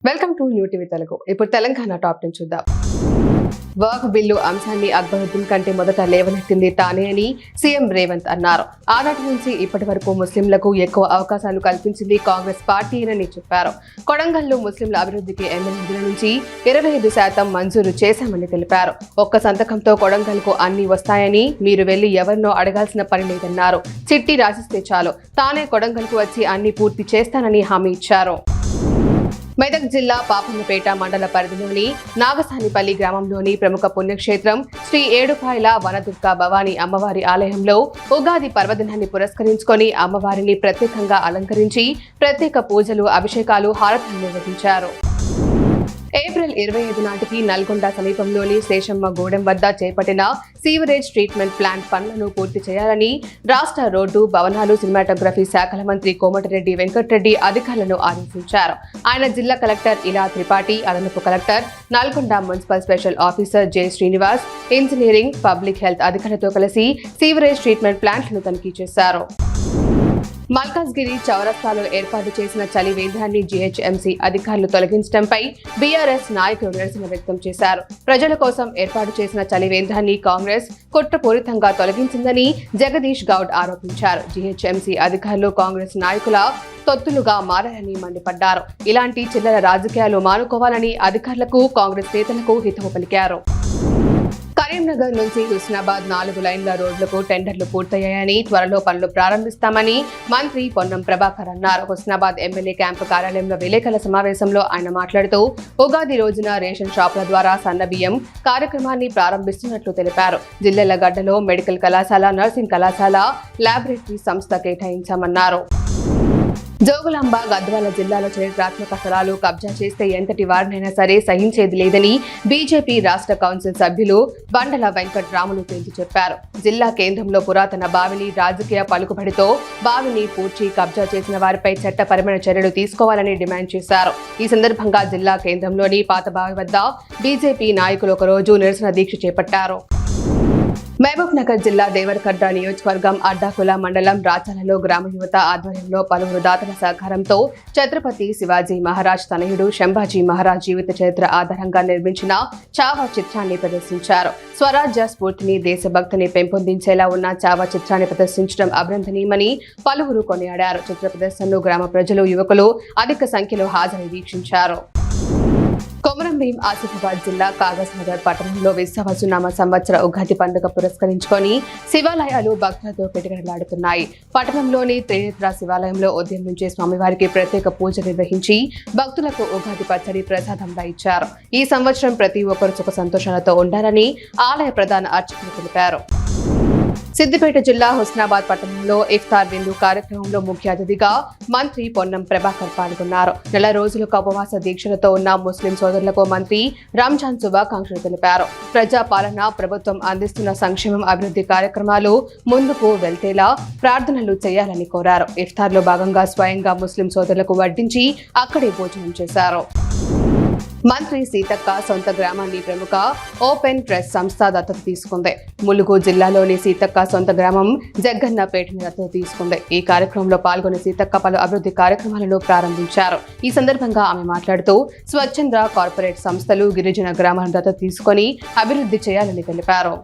Welcome to new TV Telugu. ఇప్పుడు Telangana top ని చూద్దాం. వక్ఫ్ బిల్లు అంశాన్ని అక్బరుద్దీన్ కంటే మొదట లేవనెత్తింది తానే అని సీఎం రేవంత్ అన్నారు. ఆనాటి నుంచి ఇప్పటి వరకు ముస్లింలకు ఎక్కువ అవకాశాలు కల్పించింది కాంగ్రెస్ పార్టీనని చెప్పారు. కొడంగల్లో ముస్లింల అభివృద్ధికి ఎమ్మెల్యేల నుంచి 25% మంజూరు చేశామని తెలిపారు. ఒక్క సంతకంతో కొడంగల్కు అన్ని వస్తాయని, మీరు వెళ్లి ఎవరినో అడగాల్సిన పని లేదన్నారు. చిట్టి రాసిస్తే చాలు, తానే కొడంగల్కు వచ్చి అన్ని పూర్తి చేస్తానని హామీ ఇచ్చారు. మెదక్ జిల్లా పాపన్నపేట మండల పరిధిలోని నాగసానిపల్లి గ్రామంలోని ప్రముఖ పుణ్యక్షేత్రం శ్రీ ఏడుపాయల వనదుర్గా భవానీ అమ్మవారి ఆలయంలో ఉగాది పర్వదినాన్ని పురస్కరించుకొని అమ్మవారిని ప్రత్యేకంగా అలంకరించి ప్రత్యేక పూజలు, అభిషేకాలు, హారతులు నిర్వహించారు. ఏప్రిల్ 25 నాటికి నల్గొండ సమీపంలోని శేషమ్మ గూడెం వద్ద చేపట్టిన సీవరేజ్ ట్రీట్మెంట్ ప్లాంట్ పనులను పూర్తి చేయాలని రాష్ట్ర రోడ్డు, భవనాలు, సినిమాటోగ్రఫీ శాఖల మంత్రి కోమటిరెడ్డి వెంకటరెడ్డి అధికారులను ఆదేశించారు. ఆయన జిల్లా కలెక్టర్ ఇలా త్రిపాఠి, అదనపు collector, Nalgonda municipal special officer J Srinivas, engineering, public health అధికారులతో కలిసి సీవరేజ్ ట్రీట్మెంట్ ప్లాంట్లను తనిఖీ చేశారు. మల్కాజ్గిరి చౌరస్తాలో ఏర్పాటు చేసిన చలి వేంద్రాన్ని జీహెచ్ఎంసీ అధికారులు తొలగించడంపై బీఆర్ఎస్ నాయకులు నిరసన వ్యక్తం చేశారు. ప్రజల కోసం ఏర్పాటు చేసిన చలి వేంద్రాన్ని కాంగ్రెస్ కుట్రపూరితంగా తొలగించిందని జగదీష్ గౌడ్ ఆరోపించారు. జీహెచ్ఎంసీ అధికారులు కాంగ్రెస్ నాయకుల తొత్తులుగా మారారని మండిపడ్డారు. ఇలాంటి చిల్లర రాజకీయాలు మానుకోవాలని అధికారులకు, కాంగ్రెస్ నేతలకు హితవు పలికారు. కరీంనగర్ నుంచి హుస్నాబాద్ 4 లైన్ల రోడ్లకు టెండర్లు పూర్తయ్యాయని, త్వరలో పనులు ప్రారంభిస్తామని మంత్రి పొన్నం ప్రభాకర్ అన్నారు. హుస్నాబాద్ ఎమ్మెల్యే క్యాంపు కార్యాలయంలో విలేకరుల సమావేశంలో ఆయన మాట్లాడుతూ ఉగాది రోజున రేషన్ షాపుల ద్వారా సన్నబియ్యం కార్యక్రమాన్ని ప్రారంభిస్తున్నట్లు తెలిపారు. జిల్లెలగడ్డలో మెడికల్ కళాశాల, నర్సింగ్ కళాశాల, ల్యాబొరేటరీ సంస్థ కేటాయించామన్నారు. జోగులాంబ, గద్వాల జిల్లాలో చరిత్రాత్మక స్థలాలు కబ్జా చేస్తే ఎంతటి వారినైనా సరే సహించేది లేదని బీజేపీ రాష్ట్ర కౌన్సిల్ సభ్యులు బండల వెంకట్రాములు తేల్చి చెప్పారు. జిల్లా కేంద్రంలో పురాతన బావిని రాజకీయ పలుకుబడితో బావిని పూడ్చి కబ్జా చేసిన వారిపై చట్టపరమైన చర్యలు తీసుకోవాలని డిమాండ్ చేశారు. ఈ సందర్భంగా జిల్లా కేంద్రంలోని పాత బావి వద్ద బీజేపీ నాయకులు ఒకరోజు నిరసన దీక్ష చేపట్టారు. మహబూబ్ నగర్ జిల్లా దేవరకద్ర నియోజకవర్గం అడ్డాకుల మండలం రాచాలలో గ్రామ యువత ఆధ్వర్యంలో పలువురు దాతల సహకారంతో ఛత్రపతి శివాజీ మహారాజ్ తనయుడు శంభాజీ మహారాజ్ జీవిత చరిత్ర ఆధారంగా నిర్మించిన చావా చిత్రాన్ని ప్రదర్శించారు. స్వరాజ్య స్ఫూర్తిని, దేశభక్తిని పెంపొందించేలా ఉన్న చావా చిత్రాన్ని ప్రదర్శించడం అభినందనీయమని పలువురు కొనియాడారు. చిత్ర ప్రదర్శనను గ్రామ ప్రజలు, యువకులు అధిక సంఖ్యలో హాజరై వీక్షించారు. కొమరంభీం ఆసిఫాబాద్ జిల్లా కాగజ్ నగర్ పట్టణంలో విశ్వవసునామ సంవత్సర ఉగాది పండుగ పురస్కరించుకొని శివాలయాలు భక్తులతో కిటకిటలాడుతున్నాయి. పట్టణంలోని త్రినేత్ర శివాలయంలో ఉదయం నుంచే స్వామివారికి ప్రత్యేక పూజ నిర్వహించి భక్తులకు ఉగాది పచ్చడి ప్రసాదంగా ఇచ్చారు. ఈ సంవత్సరం ప్రతి ఒక్కరు సుఖ సంతోషాలతో ఉండాలని ఆలయ ప్రధాన అర్చకులు తెలిపారు. సిద్దిపేట జిల్లా హుస్నాబాద్ పట్టణంలో ఇఫ్తార్ విందు కార్యక్రమంలో ముఖ్య అతిథిగా మంత్రి పొన్నం ప్రభాకర్ పాల్గొన్నారు. నెల రోజులకు ఉపవాస దీక్షలతో ఉన్న ముస్లిం సోదరులకు మంత్రి రంజాన్ శుభాకాంక్షలు తెలిపారు. ప్రజాపాలన, ప్రభుత్వం అందిస్తున్న సంక్షేమం, అభివృద్ధి కార్యక్రమాలు ముందుకు వెళ్తేలా ప్రార్థనలు చేయాలని కోరారు. ఇఫ్తార్లో భాగంగా స్వయంగా ముస్లిం సోదరులకు వడ్డించి అక్కడే భోజనం చేశారు. మంత్రి సీతక్క సొంత గ్రామాన్ని ప్రముఖ ఓపెన్ ప్రెస్ సంస్థ దత్తత తీసుకుంది. ములుగు జిల్లాలోని సీతక్క సొంత గ్రామం జగ్గన్నపేటని దత్తత తీసుకుంది. ఈ కార్యక్రమంలో పాల్గొన్న సీతక్క పలు అభివృద్ధి కార్యక్రమాలను ప్రారంభించారు. ఈ సందర్భంగా ఆమె మాట్లాడుతూ స్వచ్ఛంద కార్పొరేట్ సంస్థలు గిరిజన గ్రామాలను దత్తత తీసుకొని అభివృద్ధి చేయాలని తెలిపారు.